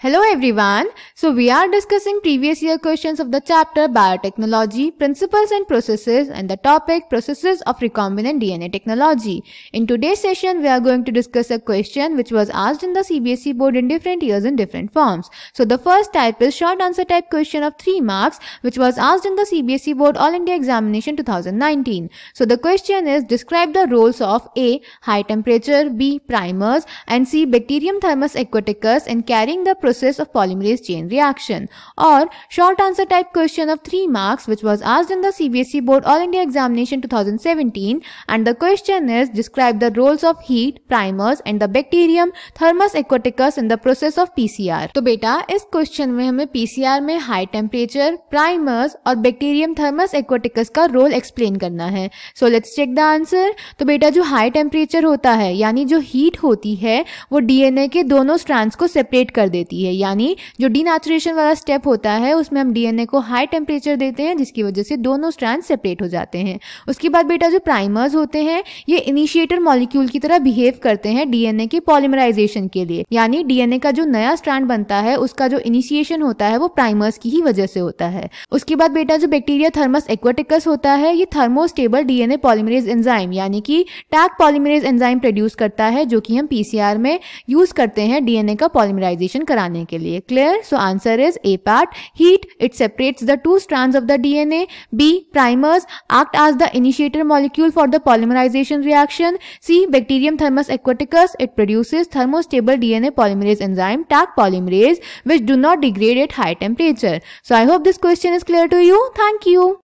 Hello everyone. So we are discussing previous year questions of the chapter Biotechnology, Principles and Processes and the topic Processes of Recombinant DNA Technology. In today's session, we are going to discuss a question which was asked in the CBSE board in different years in different forms. So the first type is short answer type question of 3 marks which was asked in the CBSE board All India Examination 2019. So the question is describe the roles of A. High temperature, B. Primers and C. Bacterium thermus aquaticus in carrying the process of polymerase chain reaction. Or short answer type question of 3 marks which was asked in the CBSE board All India Examination 2017 and the question is describe the roles of heat, primers and the bacterium thermus aquaticus in the process of PCR. तो बेटा इस question में हमें PCR में high temperature, primers और bacterium Thermus aquaticus का role explain करना है. So let's check the answer. तो बेटा जो हाई टेम्परेचर होता है यानी जो हीट होती है वो डीएनए के दोनों स्ट्रैंड्स को सेपरेट कर देती है. यानी जो डीनेचुरेशन वाला स्टेप होता है उसमें हम डीएनए को हाई टेम्परेचर देते हैं जिसकी वजह से दोनों स्ट्रैंड सेपरेट हो जाते हैं. उसके बाद बेटा जो प्राइमर्स होते हैं ये इनिशिएटर मॉलिक्यूल की तरह बिहेव करते हैं डीएनए के पॉलीमराइजेशन के लिए. यानी डीएनए का जो नया स्ट्रैंड बनता है उसका जो इनिशिएशन होता है वो प्राइमर्स की ही वजह से होता है. उसके बाद बेटा जो बैक्टीरिया थर्मस एक्वाटिकस होता है ये थर्मोस्टेबल डीएनए पॉलीमरेज एंजाइम यानी कि टैग पॉलीमरेज एंजाइम प्रोड्यूस करता है जो कि हम पीसीआर में यूज करते हैं डीएनए का पॉलीमराइजेशन कराने के लिए. Clear? So answer is A part heat it separates the two strands of the DNA. B primers act as the initiator molecule for the polymerisation reaction. C bacterium Thermus aquaticus it produces thermostable DNA polymerase enzyme Taq polymerase which do not degrade at high temperature. So I hope this question is clear to you. Thank you.